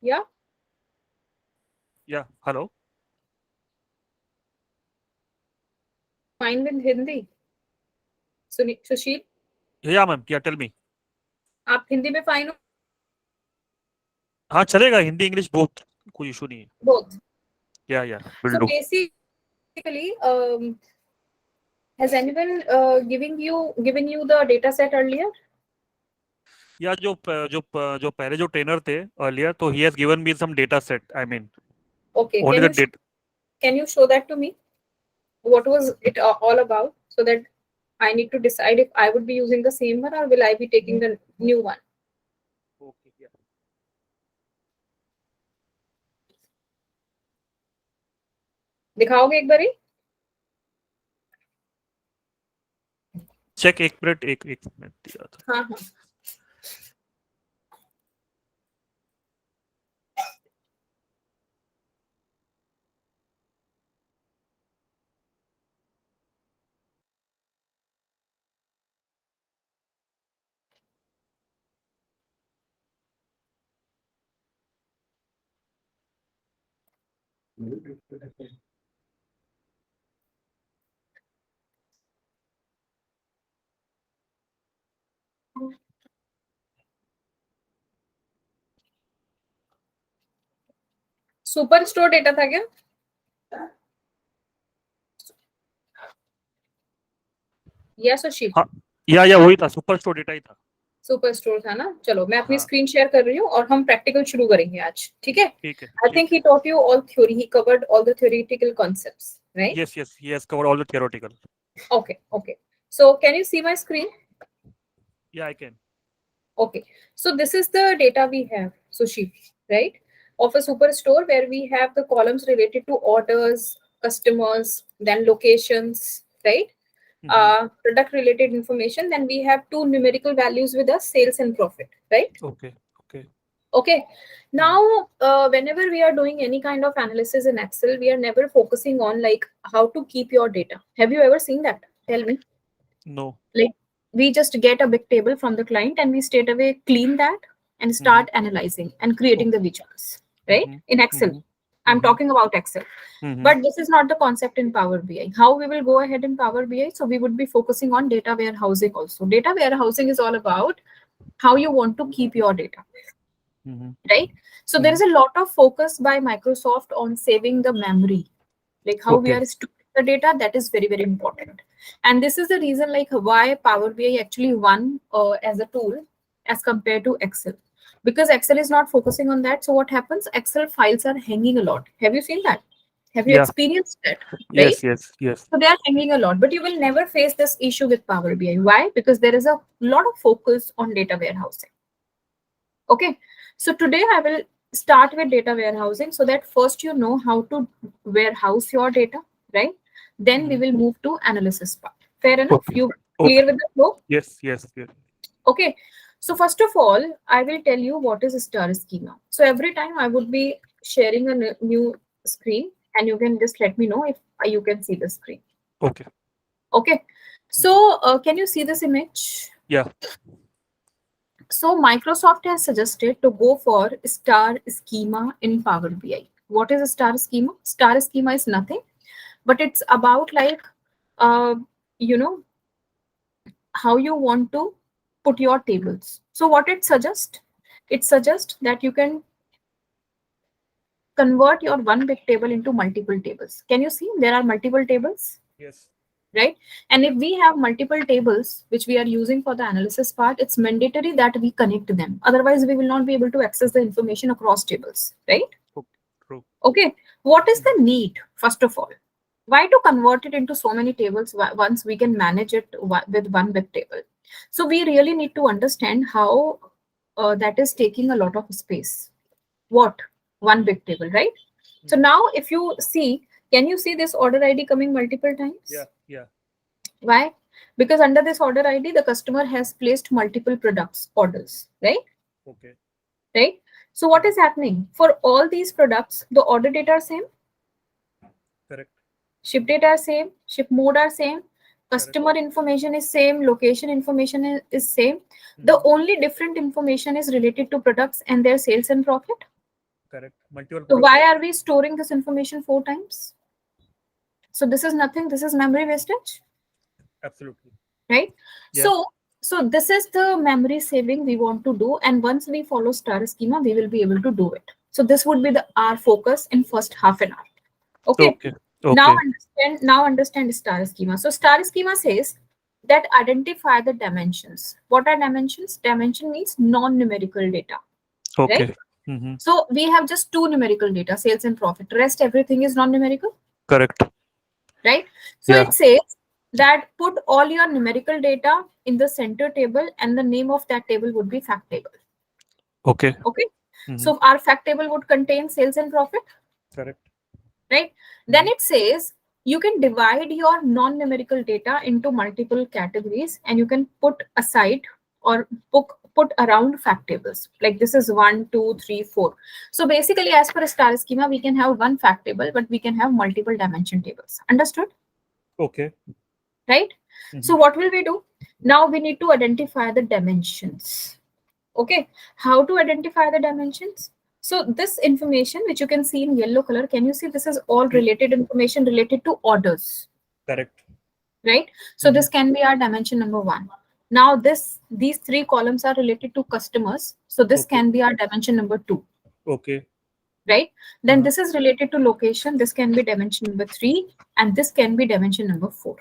Yeah. Yeah. Hello. Fine with Hindi. Sushil, Yeah, ma'am. Yeah, tell me. आप हिंदी में fine हो? हाँ चलेगा, हिंदी इंग्लिश बोथ, कोई इशू नहीं है. Both. या will So do. basically, has anyone given you the data set earlier? या जो पहले जो ट्रेनर थे अर्लियर, तो he has given me some data set, I mean Okay, only the date. can you show that to me? What was it all about, so that I need to decide if I would be using the same one or will I be taking the new one? Okay. दिखाओगे एक बारी? Check, एक minute, एक minute दिया था. हाँ हाँ. Super store data था क्या? यस सुशील. हाँ, या वही था, सुपर स्टोर डेटा ही था. सुपर स्टोर था ना. चलो मैं अपनी हाँ. स्क्रीन शेयर कर रही हूँ और हम प्रैक्टिकल शुरू करेंगे आज. ठीक है? ठीक है. I think he taught you all theory. He covered all the theoretical concepts, right? Yes, he has covered all the theoretical. Okay. So can you see my screen? Yeah, I can. Okay. So this is the data we have, Sushi, right? Of a superstore where we have the columns related to orders, customers, then locations, right? Product related information. Then we have two numerical values with us, sales and profit, right? Okay. Okay. Now, whenever we are doing any kind of analysis in Excel, we are never focusing on like how to keep your data. Have you ever seen that? Tell me. No. Like we just get a big table from the client and we straight away clean that and start analyzing and creating the visuals, right? In Excel. I'm talking about Excel. But this is not the concept in Power BI. How we will go ahead in Power BI? So we would be focusing on data warehousing also. Data warehousing is all about how you want to keep your data, right? So there is a lot of focus by Microsoft on saving the memory, like how we are storing the data. That is very, very important. And this is the reason like why Power BI actually won as a tool as compared to Excel, because Excel is not focusing on that. So what happens? Excel files are hanging a lot. Have you seen that? Have you Yeah. experienced that? Right? Yes. So they are hanging a lot, but you will never face this issue with Power BI. Why? Because there is a lot of focus on data warehousing. Okay. So today I will start with data warehousing so that first you know how to warehouse your data, right? Then we will move to analysis part. Fair enough? You clear with the flow? Yes. Okay. So first of all, I will tell you what is star schema. So every time I would be sharing a new screen and you can just let me know if you can see the screen. Okay. Okay. So can you see this image? Yeah. So Microsoft has suggested to go for star schema in Power BI. What is a star schema? Star schema is nothing, but it's about like, uh, you know, how you want to put your tables. So what it suggests? It suggests that you can convert your one big table into multiple tables. Can you see there are multiple tables? Yes. Right? And if we have multiple tables which we are using for the analysis part, it's mandatory that we connect them. Otherwise, we will not be able to access the information across tables, right? True. Okay. What is the need, first of all? Why to convert it into so many tables once we can manage it with one big table? So we really need to understand how that is taking a lot of space. What? One big table, right? So now if you see, can you see this order ID coming multiple times? Yeah. Why? Because under this order ID, the customer has placed multiple products orders, right? Okay. Right? So what is happening? For all these products, the order data are same. Correct. Ship data are same. Ship mode are same. Customer information is same. Location information is same. The only different information is related to products and their sales and profit. Correct. Multiple So points. why are we storing this information 4 times? So this is nothing. This is memory wastage, Absolutely. right? Yeah. So this is the memory saving we want to do. And once we follow star schema, we will be able to do it. So this would be our focus in first half an hour. Okay. Okay. Okay. Now understand star schema. So star schema says that identify the dimensions. What are dimensions? Dimension means non-numerical data. Okay. Right? Mm-hmm. So we have just 2 numerical data, sales and profit. Rest everything is non-numerical. Correct. Right? So Yeah. it says that put all your numerical data in the center table and the name of that table would be fact table. Okay. Okay. Mm-hmm. So our fact table would contain sales and profit. Correct. Right? Then it says you can divide your non-numerical data into multiple categories and you can put aside or put around fact tables. Like this is 1, 2, 3, 4. So basically, as per a star schema, we can have one fact table, but we can have multiple dimension tables. Understood? Okay. Right? Mm-hmm. So what will we do? Now we need to identify the dimensions. Okay. How to identify the dimensions? So this information, which you can see in yellow color, can you see this is all related information related to orders? Correct. Right? So this can be our dimension number 1. Now these 3 columns are related to customers. So this can be our dimension number 2. Okay. Right? Then this is related to location. This can be dimension number 3. And this can be dimension number 4.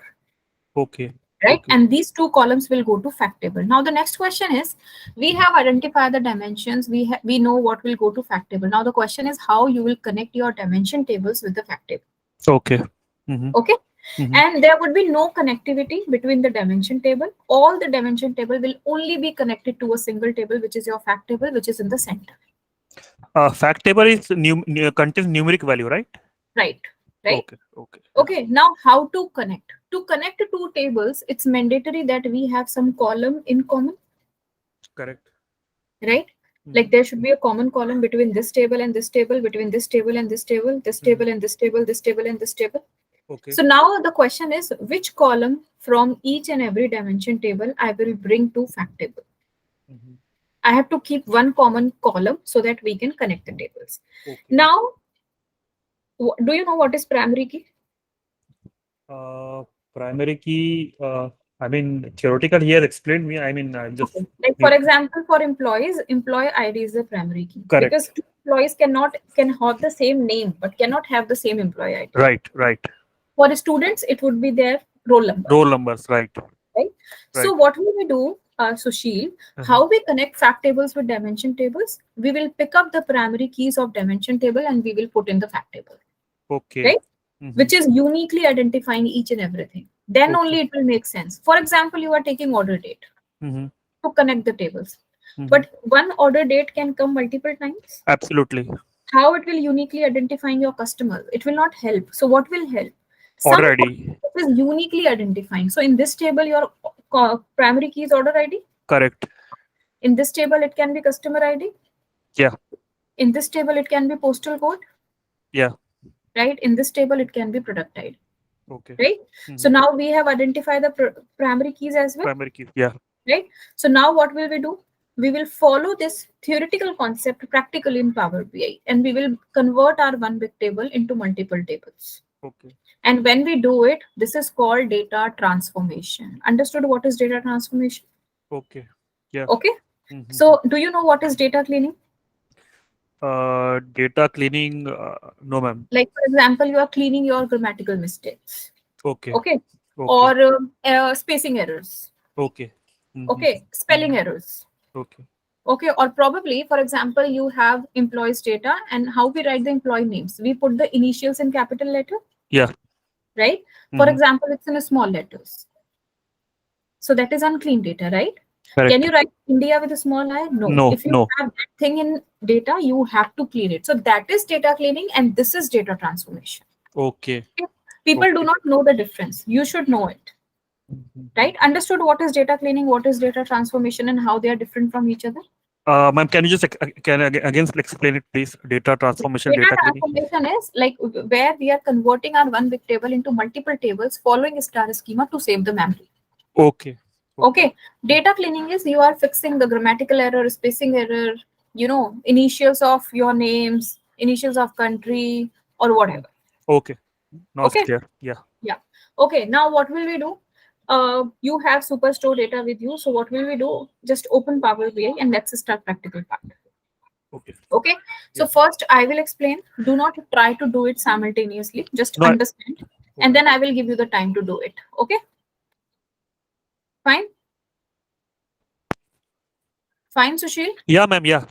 Okay. Right? Okay. And these 2 columns will go to fact table. Now the next question is, we have identified the dimensions. We know what will go to fact table. Now the question is how you will connect your dimension tables with the fact table. Okay. Mm-hmm. Okay. Mm-hmm. And there would be no connectivity between the dimension table. All the dimension table will only be connected to a single table, which is your fact table, which is in the center. Fact table is contains numeric value, right? Right. Right. Okay. Okay. Okay. Now how to connect? To connect 2 tables, it's mandatory that we have some column in common. Correct. Right? Like there should be a common column between this table and this table, between this table and this table, this table and this table, this table and this table. Okay. So now the question is, which column from each and every dimension table I will bring to fact table? Mm-hmm. I have to keep one common column so that we can connect the tables. Okay. Now, do you know what is primary key? Primary key, I mean, theoretical here explained me. I mean, just like for example, for employees, employee ID is the primary key. Correct. Because 2 employees can have the same name but cannot have the same employee ID. Right. Right. For students, it would be their roll number. Roll numbers. Right. Right. So what will we do, Sushil? How we connect fact tables with dimension tables? We will pick up the primary keys of dimension table and we will put in the fact table. Okay. Right? Which is uniquely identifying each and everything. Then only it will make sense. For example, you are taking order date to connect the tables. But one order date can come multiple times. Absolutely. How it will uniquely identifying your customer? It will not help. So what will help? Order ID. It is uniquely identifying. So in this table, your primary key is order ID. Correct. In this table, it can be customer ID. Yeah. In this table, it can be postal code. Yeah. Right. In this table, it can be product ID. Okay. Right. So now we have identified the primary keys as well. Primary keys. Yeah. Right. So now what will we do? We will follow this theoretical concept practically in Power BI, and we will convert our one big table into multiple tables. Okay. And when we do it, this is called data transformation. Understood what is data transformation? Okay. Yeah. Okay. So do you know what is data cleaning? Data cleaning, no, ma'am. Like for example, you are cleaning your grammatical mistakes. Okay. Okay. Or spacing errors. Okay. Okay. Spelling errors. Okay. Okay. Or probably, for example, you have employees data, and how we write the employee names. We put the initials in capital letter. Yeah. Right. For example, it's in a small letters. So that is unclean data, right? Correct. Can you write India with a small I? No. No. If you have that thing in data, you have to clean it. So that is data cleaning, and this is data transformation. Okay. People do not know the difference. You should know it. Right? Understood what is data cleaning, what is data transformation, and how they are different from each other? Ma'am, can you just again explain it, please? Data transformation, data transformation is like where we are converting our one big table into multiple tables following a star schema to save the memory. Okay. Okay. Data cleaning is you are fixing the grammatical error, spacing error, initials of your names, initials of country or whatever. Okay. Now it's Okay. clear. Yeah. Yeah. Okay. Now what will we do? You have Superstore data with you. So what will we do? Just open Power BI and let's start practical part. Okay. Okay. So first I will explain. Do not try to do it simultaneously. Just No, understand. And then I will give you the time to do it. Okay. Fine. Fine, Sushil? Yeah, ma'am. Yeah.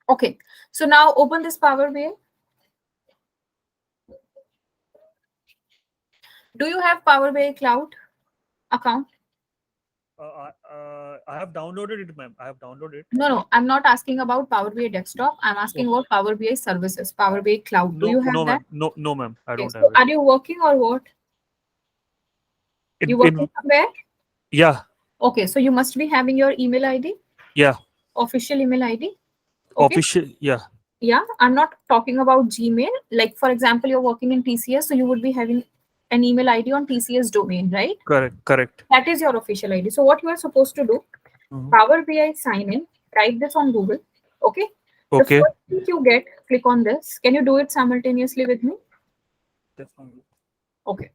Okay. So now open this Power BI. Do you have Power BI Cloud account? I have downloaded it, ma'am. I have downloaded it. No. I'm not asking about Power BI Desktop. I'm asking about Power BI Services, Power BI Cloud. Do you have No, that? ma'am. No, ma'am. I Okay, don't so have it. are you working or what? You working somewhere? Yeah. Okay, so you must be having your email ID, Yeah. official email ID. Okay. Official. Yeah. Yeah, I'm not talking about Gmail. Like, for example, you're working in TCS, so you would be having an email ID on TCS domain, right? Correct. That is your official ID. So what you are supposed to do, Power BI sign in, type this on Google. Okay. Okay. The first thing you get, click on this. Can you do it simultaneously with me? Definitely. Okay.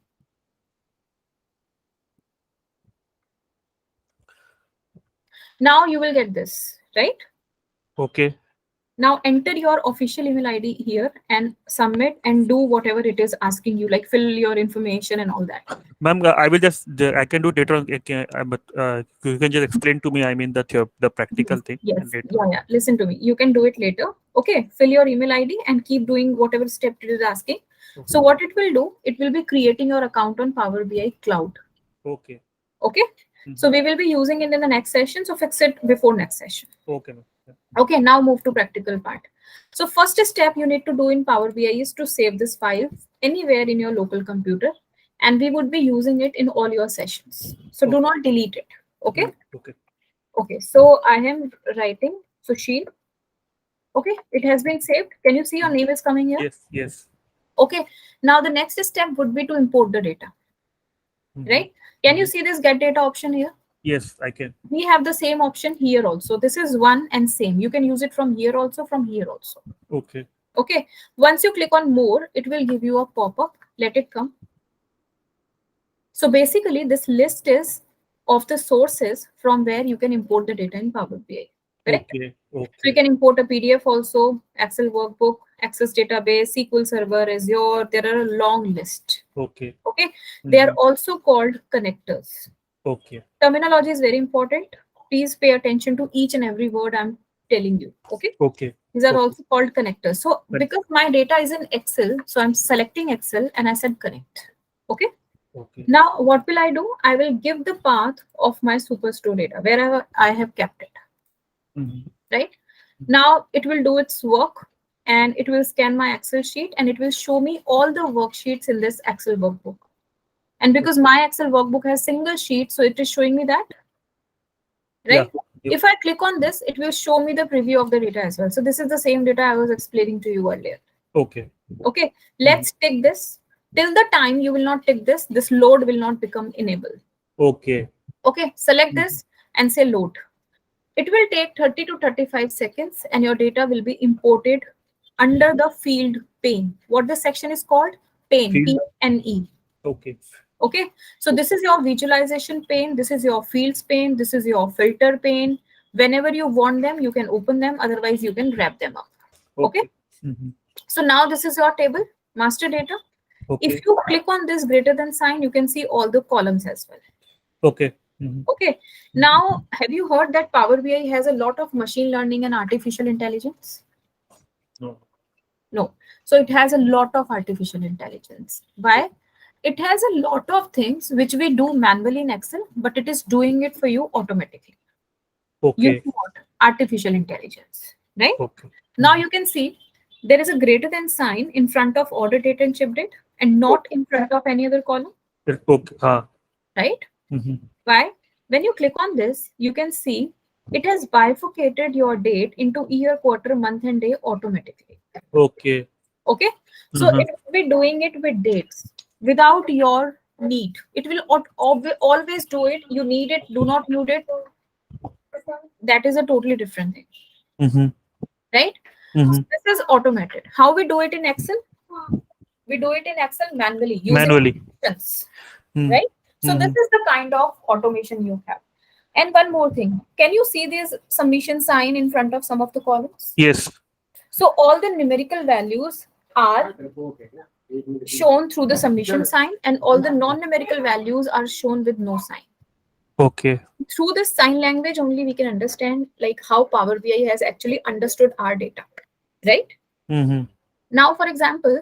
Now you will get this, right? Okay. Now enter your official email ID here and submit and do whatever it is asking you, like fill your information and all that. Ma'am, I will just, I can do it later on. But you can just explain to me, I mean, the practical thing. Yes. Yeah. Listen to me. You can do it later. Okay. Fill your email ID and keep doing whatever step it is asking. Okay. So what it will do, it will be creating your account on Power BI Cloud. Okay. Okay. So we will be using it in the next session. So fix it before next session. Okay. Okay, now move to practical part. So first step you need to do in Power BI is to save this file anywhere in your local computer, and we would be using it in all your sessions. So do not delete it. Okay. Okay. So I am writing Sushil. Okay, it has been saved. Can you see your name is coming here? Yes. Okay. Now the next step would be to import the data. Right? Can you see this get data option here? Yes, I can. We have the same option here also. This is one and same. You can use it from here also, from here also. Okay. Okay. Once you click on more, it will give you a pop-up. Let it come. So basically, this list is of the sources from where you can import the data in Power BI. Correct? Okay. So you can import a PDF also, Excel workbook, Access database, SQL Server, Azure. There are a long list. Okay. They are also called connectors. Okay. Terminology is very important. Please pay attention to each and every word I'm telling you. Okay. These are also called connectors. So because my data is in Excel, so I'm selecting Excel and I said connect. Okay. Now what will I do? I will give the path of my Superstore data wherever I have kept it. Right. Now it will do its work and it will scan my Excel sheet and it will show me all the worksheets in this Excel workbook. And because my Excel workbook has single sheet, so it is showing me that, right? Yeah. If I click on this, it will show me the preview of the data as well. So this is the same data I was explaining to you earlier. Okay. Let's take this. Till the time you will not take this, this load will not become enabled. Okay. Select this and say load. It will take 30 to 35 seconds and your data will be imported under the field pane. What the section is called? Pane. P-N-E. Okay. So this is your visualization pane. This is your fields pane. This is your filter pane. Whenever you want them, you can open them. Otherwise, you can wrap them up. Okay. So now this is your table, master data. If you click on this greater than sign, you can see all the columns as well. Okay. Now, have you heard that Power BI has a lot of machine learning and artificial intelligence? No. So it has a lot of artificial intelligence. Why? It has a lot of things which we do manually in Excel, but it is doing it for you automatically. You want artificial intelligence, right? Now you can see there is a greater than sign in front of order date and ship date and not in front of any other column. Right? Why? When you click on this, you can see it has bifurcated your date into year, quarter, month, and day automatically. Okay. So it will be doing it with dates without your need. It will always do it. You need it, do not need it. That is a totally different thing. Right? Mm-hmm. This is automated. How we do it in Excel? We do it in Excel manually using Manually. functions, Mm. right? So this Mhm. is the kind of automation you have. And one more thing, can you see this submission sign in front of some of the columns? Yes. So all the numerical values are shown through the submission sign, and all the non-numerical values are shown with no sign. Okay. Through this sign language only we can understand like how Power BI has actually understood our data, right? Mm-hmm. Now, for example,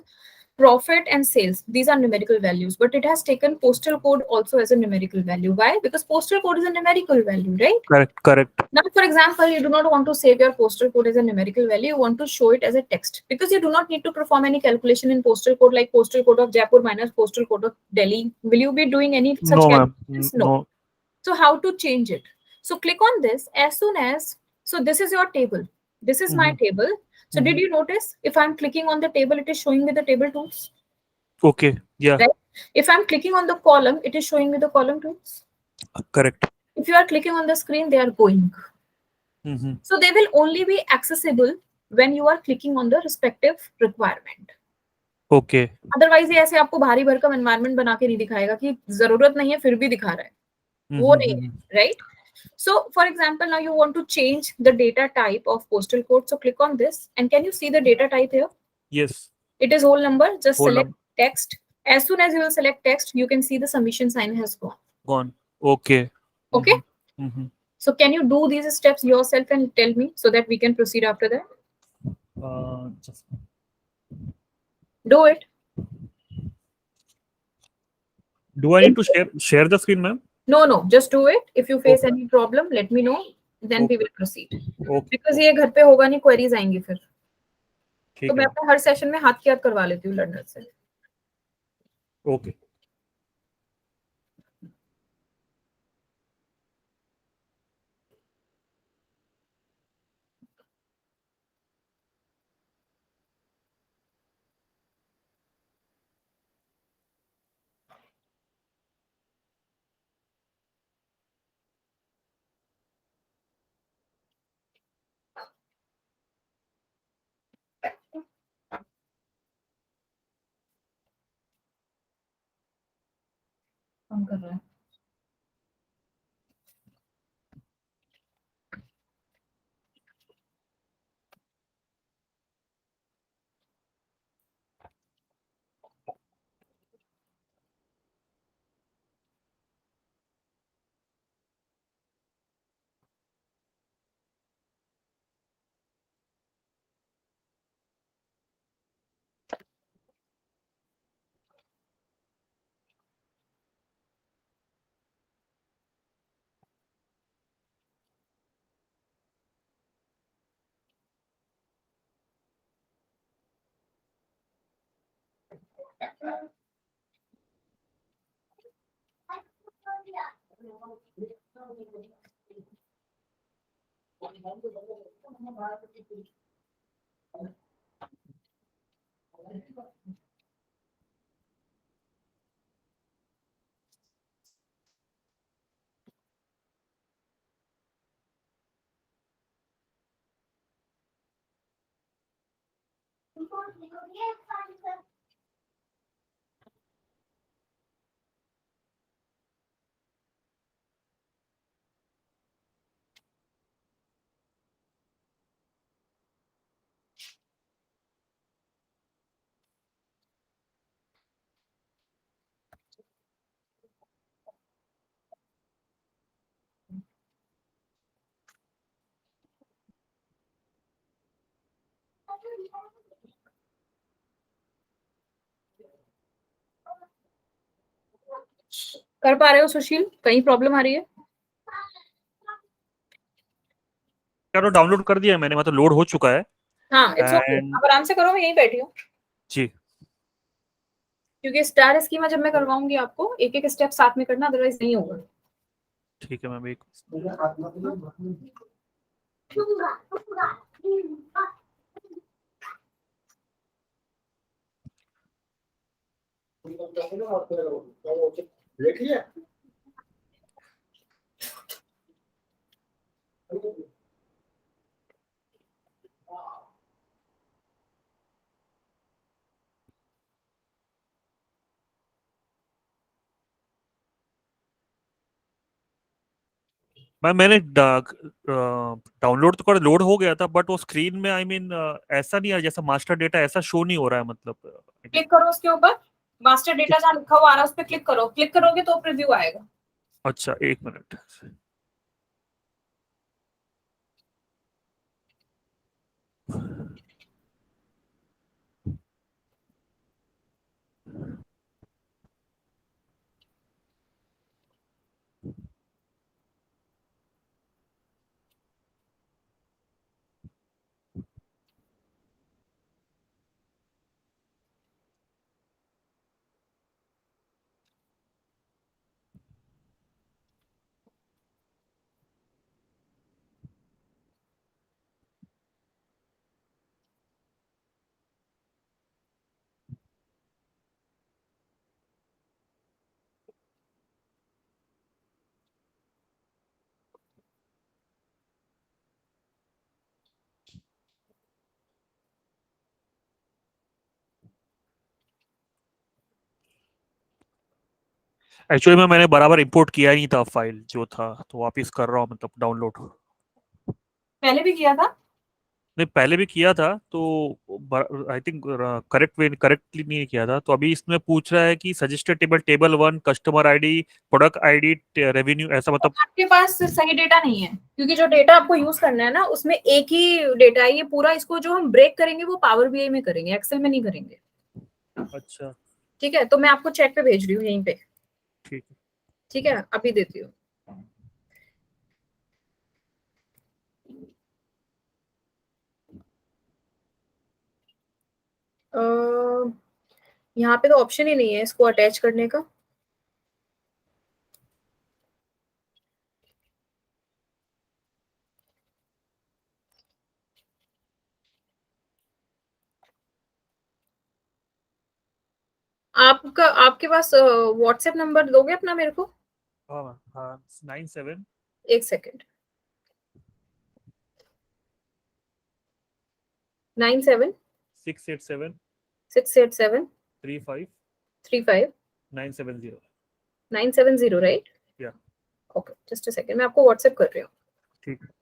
profit and sales, these are numerical values, but it has taken postal code also as a numerical value. Why? Because postal code is a numerical value, right? Correct. Correct. Now, for example, you do not want to save your postal code as a numerical value, you want to show it as a text, because you do not need to perform any calculation in postal code, like postal code of Jaipur minus postal code of Delhi. Will you be doing any such No, ma'am. calculations? No. No. So how to change it? So click on this as soon as, so this is your table. This is my Mhm. table. So did Mhm. you notice if I'm clicking on the table, it is showing me the table tools, Okay. Yeah. right? If I'm clicking on the column, it is showing me the column tools. Correct. If you are clicking on the screen, they are going. Mm-hmm. So they will only be accessible when you are clicking on the respective requirement. Okay. Otherwise ये ऐसे आपको भारी भरकम environment बना के नहीं दिखाएगा कि जरूरत नहीं है फिर भी दिखा रहा है, वो नहीं है, Mm-hmm. right? So for example, now you want to change the data type of postal code, so click on this, and can you see the data type here? Yes. It is whole number. Just Whole select number. text. As soon as you will select text, you can see the submission sign has gone. Gone. Okay. Okay. Mm-hmm. So can you do these steps yourself and tell me so that we can proceed after that? Just. Do it. Do I need to share the screen, ma'am? No, no, just do it. If you face Okay. any problem, let me know. Then we Okay. will proceed. Okay. Because ये घर पे होगा नहीं, queries आएंगी फिर. तो ठीक मैं है. अपने हर सेशन में हाथ की हाथ करवा लेती हूँ लर्नर से. Okay. काम कर रहा है. कर पा रहे हो सुशील? कहीं प्रॉब्लम आ रही है? यार डाउनलोड कर दिया है मैंने, मतलब लोड हो चुका है. हाँ, इट्स ओके. And आप आराम से करो, मैं यहीं बैठी हूँ. जी. क्योंकि स्टार स्कीमा जब मैं करवाऊंगी आपको एक एक स्टेप साथ में करना, अदरवाइज नहीं होगा. ठीक है मैम. एक देखिए मैंने डाउनलोड तो कर, लोड हो गया था, बट वो स्क्रीन में आई मीन ऐसा नहीं है जैसा मास्टर डेटा ऐसा शो नहीं हो रहा है, मतलब क्लिक करो उसके ऊपर, मास्टर डेटा जहाँ लिखा हुआ आ रहा है उस पर क्लिक करो, क्लिक करोगे तो प्रीव्यू आएगा। अच्छा, एक मिनट। एक्चुअली मैंने बराबर इंपोर्ट किया ही नहीं था फाइल जो था, तो वापिस कर रहा हूँ, मतलब डाउनलोड। पहले भी किया था। नहीं, पहले भी किया था तो आई थिंक करेक्टली नहीं किया था, तो अभी इसमें पूछ रहा है कि suggested table, table one, customer ID, product ID, revenue, ऐसा तो मतलब। आपके पास सही डेटा नहीं है, क्योंकि जो डेटा आपको यूज करना है ना उसमें एक ही डेटा है ये पूरा, इसको जो हम ब्रेक करेंगे वो पावर बीआई में करेंगे, एक्सेल में नहीं करेंगे। अच्छा, ठीक है, तो मैं आपको चेक पे भेज रही हूँ यहीं पे। ठीक है। ठीक है, अभी देती हूँ। यहाँ पे तो ऑप्शन ही नहीं है इसको अटैच करने का। आपका आपके पास व्हाट्सएप नंबर दोगे अपना मेरे को? हाँ हाँ, 97 एक सेकेंड। 97 687 687 35 35 970। 970, राइट? या, ओके, जस्ट अ सेकेंड, मैं आपको व्हाट्सएप कर रही हूँ। ठीक है।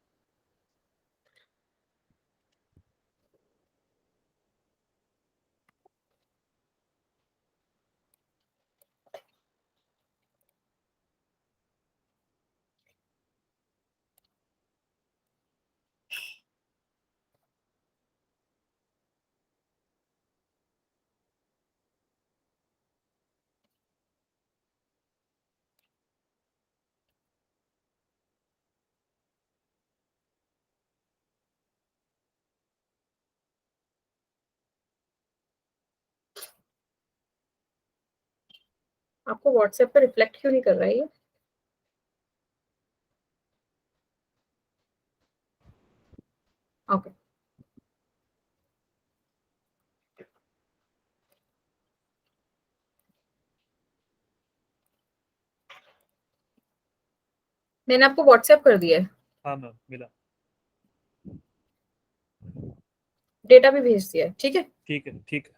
आपको व्हाट्सएप पे रिफ्लेक्ट क्यों नहीं कर रहा है ये? ओके, मैंने आपको व्हाट्सएप कर दिया है, हाँ मैम, मिला। डेटा भी भेज दिया है, ठीक है। ठीक है, ठीक है।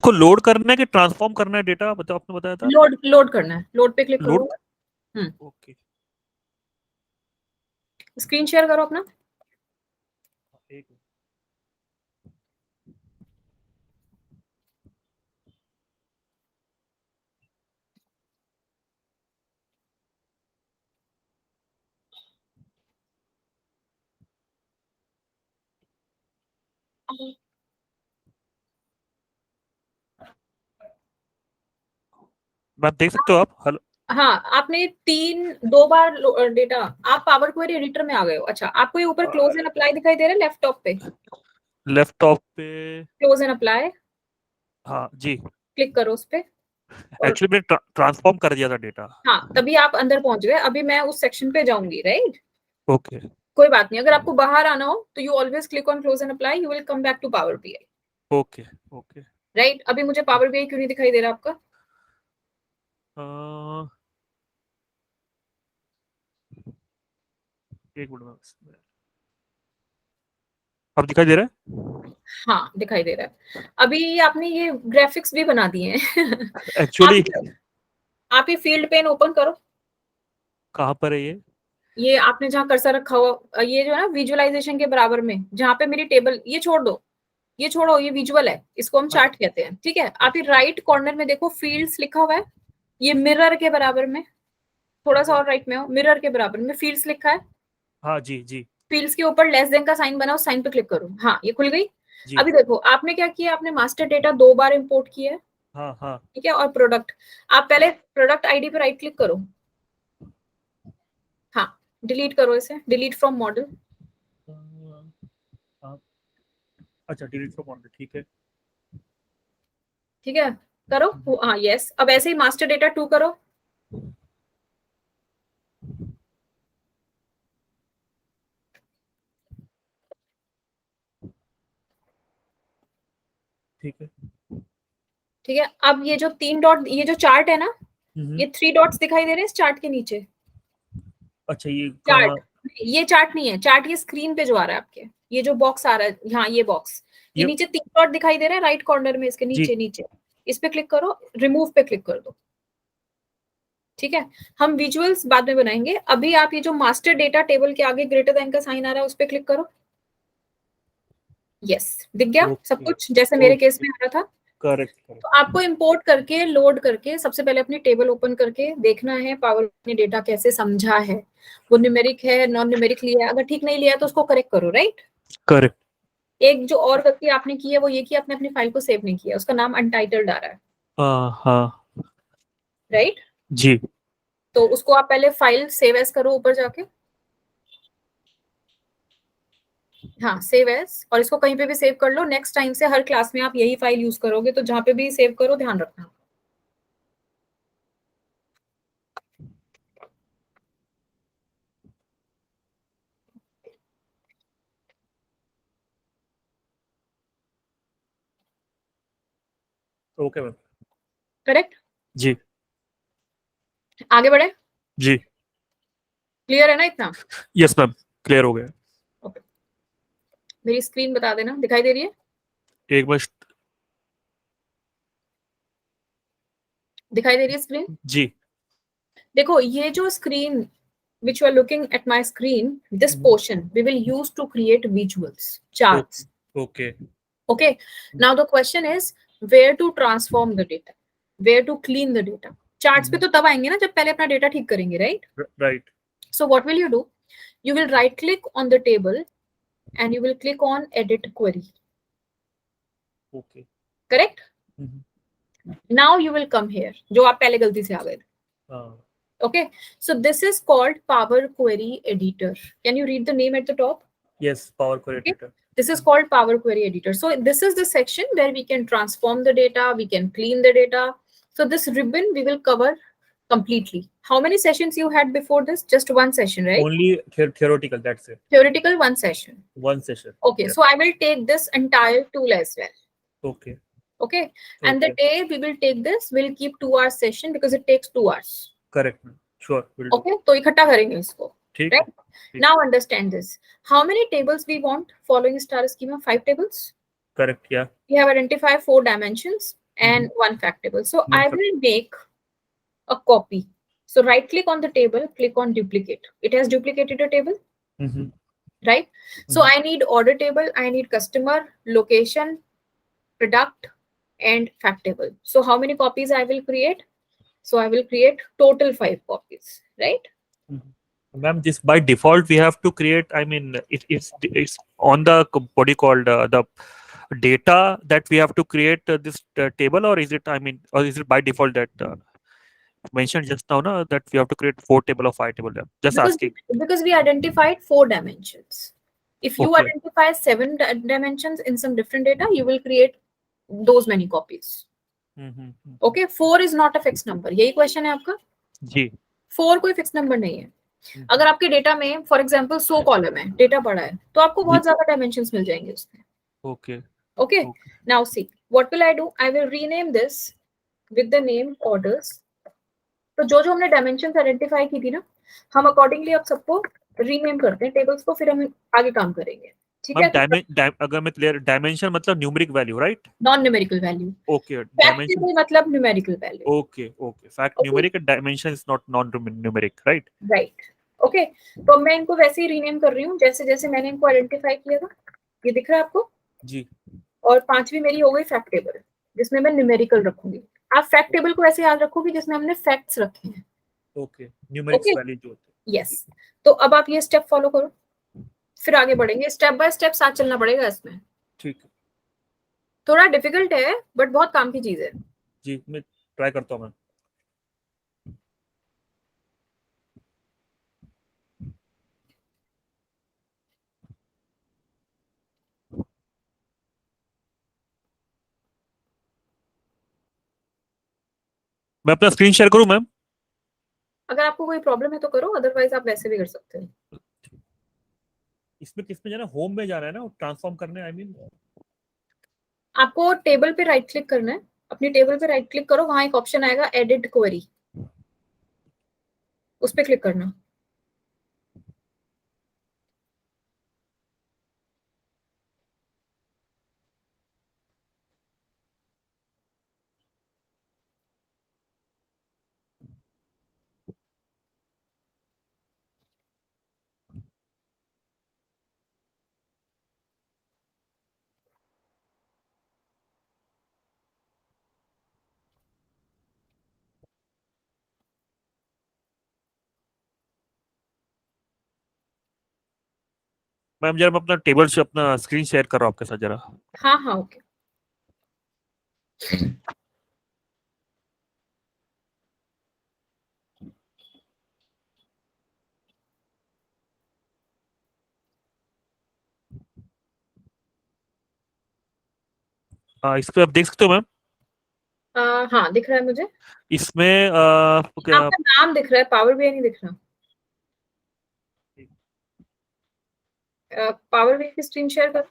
को लोड करना है कि ट्रांसफॉर्म करना है डेटा, बताओ, आपने बताया था। लोड करना है, लोड पे क्लिक लोड। करो। ओके। स्क्रीन शेयर करो अपना। एक बात देख सकते हो आप। हेलो। हाँ, आपने 2 बार डेटा, आप पावर क्वेरी एडिटर में आ गए हो। अच्छा, आपको ये ऊपर क्लोज एंड अप्लाई दिखाई दे रहा है लैपटॉप पे? लेफ्ट टॉप पे। क्लोज एंड अप्लाई हाँ जी। क्लिक करो उस पे। और एक्चुअली मैंने ट्रांसफॉर्म कर दिया था डेटा। हाँ, तभी आप अंदर पहुंच गए। अभी मैं उस सेक्शन पे जाऊंगी, राइट? ओके। कोई बात नहीं, अगर आपको बाहर आना हो तो you always click on close and apply, you will come back to power BI. Okay. Okay. Right, अभी मुझे पावर बीआई क्यों नहीं दिखाई दे रहा आपका? एक मिनट। अब दिखाई दे रहा है? हाँ, दिखाई दे रहा है। अभी आपने ये ग्राफिक्स भी बना दिए हैं। एक्चुअली आप ये फील्ड पेन ओपन करो। कहाँ पर है ये? ये आपने जहाँ कर्सर रखा हुआ, ये जो है ना विजुअलाइजेशन के बराबर में, जहाँ पे मेरी टेबल, ये छोड़ दो, ये छोड़ो, ये विजुअल है, इसको हम चार्ट कहते हैं, ठीक है? आप ये राइट कॉर्नर में देखो, फील्ड्स लिखा हुआ है, ये मिरर के बराबर में, थोड़ा सा और राइट में हो, मिरर के बराबर में फील्ड्स लिखा है। हाँ जी जी फील्ड्स के ऊपर लेस देन का साइन बना, उस साइन पे क्लिक करो। हाँ, ये खुल गई। जी। अभी देखो, आपने क्या किया, आपने मास्टर डेटा 2 बार इंपोर्ट किया है, हाँ हाँ। ठीक है? और प्रोडक्ट, आप पहले प्रोडक्ट आईडी पे राइट क्लिक करो। हाँ, डिलीट करो इसे, डिलीट फ्रॉम मॉडल। अच्छा, डिलीट फ्रॉम मॉडल, ठीक है। ठीक है, करो। हाँ, यस। अब ऐसे ही मास्टर डेटा 2 करो। ठीक है। ठीक है, अब ये जो 3 डॉट, ये जो चार्ट है ना, ये 3 डॉट्स दिखाई दे रहे हैं इस चार्ट के नीचे। अच्छा, ये चार्ट, ये चार्ट नहीं है, चार्ट ये स्क्रीन पे जो आ रहा है आपके, ये जो बॉक्स आ रहा है, हाँ ये बॉक्स, ये ये नीचे 3 डॉट दिखाई दे रहा है राइट कॉर्नर में, इसके जी। नीचे नीचे, इस पे क्लिक करो, रिमूव पे क्लिक कर दो। ठीक है, हम विजुअल्स बाद में बनाएंगे। अभी आप ये जो मास्टर डेटा टेबल के आगे ग्रेटर देन का साइन आ रहा है, उस पे क्लिक करो। यस, दिख गया सब ओके। कुछ जैसे मेरे केस ओके। में आ रहा था। करेक्ट तो करेक्ट। आपको इंपोर्ट करके, लोड करके, सबसे पहले अपनी टेबल ओपन करके देखना है पावर ने डेटा कैसे समझा है, वो न्यूमेरिक है, नॉन न्यूमेरिक लिया है। अगर ठीक नहीं लिया तो उसको करेक्ट करो, राइट? करेक्ट। एक जो और गलती आपने की है वो ये कि आपने अपनी फाइल को सेव नहीं किया, उसका नाम अनटाइटल्ड आ रहा है, हाँ राइट? जी। तो उसको आप पहले फाइल सेव एज करो ऊपर जाके। हाँ, सेव एज, और इसको कहीं पे भी सेव कर लो। नेक्स्ट टाइम से हर क्लास में आप यही फाइल यूज करोगे, तो जहां पे भी सेव करो ध्यान रखना। Okay ma'am. करेक्ट, जी आगे बढ़े। जी। क्लियर है ना इतना? यस मैम, क्लियर हो गया। ओके, मेरी स्क्रीन बता देना, दिखाई दे रही है? एक बार दिखाई दे रही है स्क्रीन? जी। देखो, ये जो screen which you are looking at my screen, this portion we will use to create visuals, charts. Okay. Okay, now the question is where to transform the data, where to clean the data. Charts पे तो तब आएंगे ना जब पहले अपना data ठीक करेंगे, right? Right. So what will you do? You will right click on the table and you will click on edit query. Okay. Correct? Now you will come here, जो आप पहले गलती से आ गए थे. हाँ। Okay, so this is called Power Query Editor. Can you read the name at the top? Yes, power query editor. This is called Power Query Editor. So this is the section where we can transform the data, we can clean the data. So this ribbon we will cover completely. How many sessions you had before this? Just one session, right? Only theoretical, that's it. Theoretical, one session. One session. Okay, so I will take this entire tool as well. Okay. Okay, and the day we will take this, we'll keep 2 hour session because it takes 2 hours. Correct. Sure. We'll do. Okay, तो इकट्ठा करेंगे इसको. ठीक Right? है। Now understand this. How many tables we want following star schema? 5 tables. Correct. Yeah. We have identified 4 dimensions. and one fact table. So One I fact. will make a copy. So right click on the table, click on duplicate. It has duplicated a table, right? So I need order table, I need customer, location, product, and fact table. So how many copies I will create? So I will create total 5 copies, right? Ma'am, this by default we have to create. I mean, it's on the what do you call the data that we have to create this table, or is it? I mean, or is it by default that mentioned just now, na, that we have to create 4 table or 5 table? Just asking. Because we identified 4 dimensions. If you Okay. identify 7 dimensions in some different data, you will create those many copies. Okay, 4 is not a fixed number. यही question है आपका? जी. 4 कोई fix number नहीं है. अगर आपके data में for example 100 column है, डेटा बड़ा है, तो आपको बहुत ज्यादा डायमेंशंस मिल जाएंगे उसमें. Okay. Okay. Now see, what will I do? I will rename this with the name orders. तो जो हमने डायमेंशंस आइडेंटिफाई की थी ना, हम अकॉर्डिंगली अब सबको रीनेम करते हैं टेबल्स को, फिर हम आगे काम करेंगे. ठीक है? अगर मैं क्लियर, डायमेंशन मतलब numeric value, right? Non numerical value. Okay. Dimension मतलब numerical value. Okay. Fact numeric, dimension is not non numeric, right? Right. Okay, तो मैं इनको वैसे ही रीनेम कर रही हूँ जैसे जैसे मैंने इनको आइडेंटिफाई किया था. ये दिख रहा है आपको? जी. और 5वीं मेरी हो गई फैक्ट टेबल, जिसमें मैं न्यूमेरिकल रखूंगी. आप फैक्ट टेबल को ऐसे याद रखोगे जिसमें हमने फैक्ट्स रखे हैं. ओके. न्यूमेरिक्स वैल्यू जो होते हैं. यस. तो अब आप ये स्टेप फॉलो करो, फिर आगे बढ़ेंगे. स्टेप बाय स्टेप साथ चलना पड़ेगा इसमें. ठीक है. थोड़ा डिफिकल्ट है बट बहुत काम की चीज है. जी, मैं ट्राई करता हूँ मैं. मैं अपना स्क्रीन शेयर करूं मैम? अगर आपको कोई प्रॉब्लम है तो करो, अदरवाइज आप वैसे भी कर सकते हैं. इसमें किस में जाना? होम में जाना है ना, ट्रांसफॉर्म करने. आई मीन आपको टेबल पे राइट क्लिक करना है. अपनी टेबल पे राइट क्लिक करो, वहां एक ऑप्शन आएगा एडिट क्वेरी, उस पे क्लिक करना. मैम जरा मैं अपना टेबल से अपना स्क्रीन शेयर कर रहा हूँ आपके साथ जरा. हाँ हाँ ओके. इस पे आप देख सकते हो मैम. हाँ दिख रहा है मुझे. इसमें आपका नाम दिख रहा है, पावर बीआई नहीं दिख रहा. पावर बीआई की स्क्रीन शेयर कर.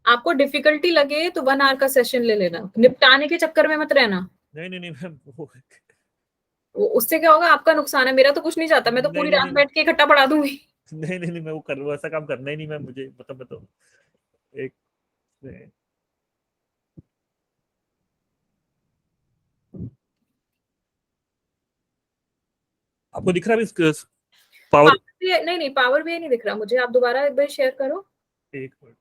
आपको डिफिकल्टी लगे तो 1 आवर का सेशन ले लेना, निपटाने के चक्कर में मत रहना. नहीं मैम, उससे क्या होगा, आपका नुकसान है, मेरा तो कुछ नहीं चाहता. मैं तो पूरी रात बैठ के इकट्ठा पढ़ा दूंगी. नहीं मैं वो ऐसा काम करना ही नहीं मैम. मुझे मतलब बताओ एक आपको दिख रहा है पावर? नहीं पावर भी नहीं दिख रहा मुझे. आप दोबारा एक बार शेयर करो. एक मिनट.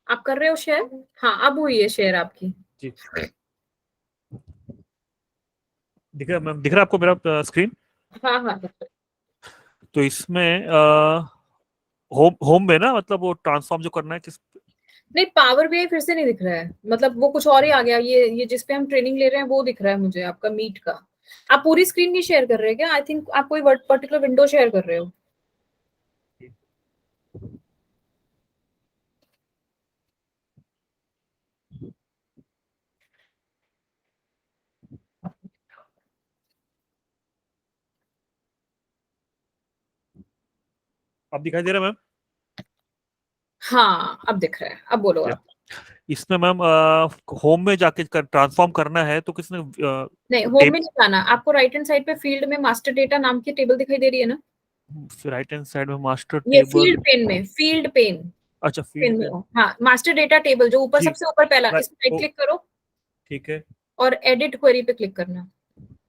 आप कर रहे हो शेयर? हाँ अब हुई है शेयर आपकी. जी दिख रहा मैम? दिख रहा है आपको मेरा स्क्रीन? हाँ. तो इसमें होम में ना, मतलब वो ट्रांसफॉर्म जो करना है किस? नहीं पावर बीआई फिर से नहीं दिख रहा है, मतलब वो कुछ और ही आ गया. ये जिस पे हम ट्रेनिंग ले रहे हैं वो दिख रहा है मुझे, आपका मीट का. आप पूरी स्क्रीन नहीं शेयर कर रहे हैं क्या? आई थिंक आप कोई पर्टिकुलर विंडो शेयर कर रहे हो. अब दिखाई दे रहा है मैम? हाँ अब दिख रहा है, अब बोलो आप। इसमें मैम होम में जाके ट्रांसफॉर्म करना है तो किसने नहीं, होम में नहीं जाना आपको। राइट हैंड साइड पे फील्ड में मास्टर डेटा नाम की टेबल दिखाई दे रही है ना? राइट हैंड साइड में मास्टर ये टेबल। फील्ड पेन में, फील्ड पेन अच्छा, फील्ड पेन में पे। हो। हाँ, मास्टर डेटा टेबल जो ऊपर जी। सबसे ऊपर पहला, राइट, इसमें राइट ओ, क्लिक करो ठीक है। और एडिट क्वेरी पे क्लिक करना।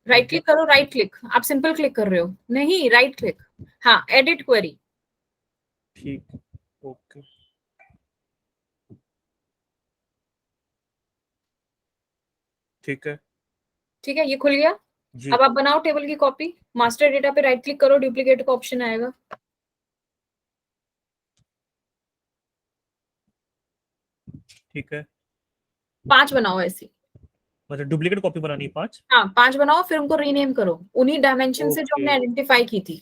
Right click edit. करो, राइट क्लिक, आप सिंपल क्लिक कर रहे हो, नहीं राइट क्लिक। हाँ, एडिट क्वेरी। ठीक। ओके। ठीक है। ठीक है, ये खुल गया। जी। अब आप बनाओ टेबल की कॉपी। मास्टर डेटा पे राइट क्लिक करो, डुप्लीकेट का ऑप्शन आएगा। ठीक है। 5 बनाओ ऐसी। मतलब डुप्लीकेट कॉपी बनानी है 5? हाँ, 5 बनाओ, फिर उनको रीनेम करो उन्हीं डायमेंशन से जो ओके। हमने आइडेंटिफाई की थी।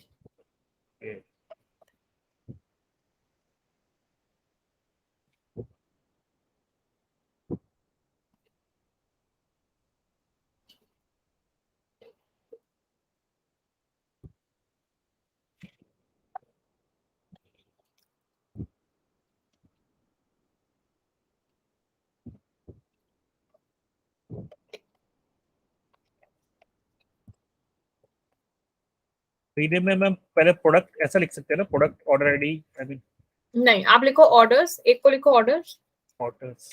रीनेम में मैम पहले प्रोडक्ट ऐसा लिख सकते हैं ना, product order ID, I mean नहीं, आप लिखो ऑर्डर्स, एक को लिखो ऑर्डर्स। ऑर्डर्स।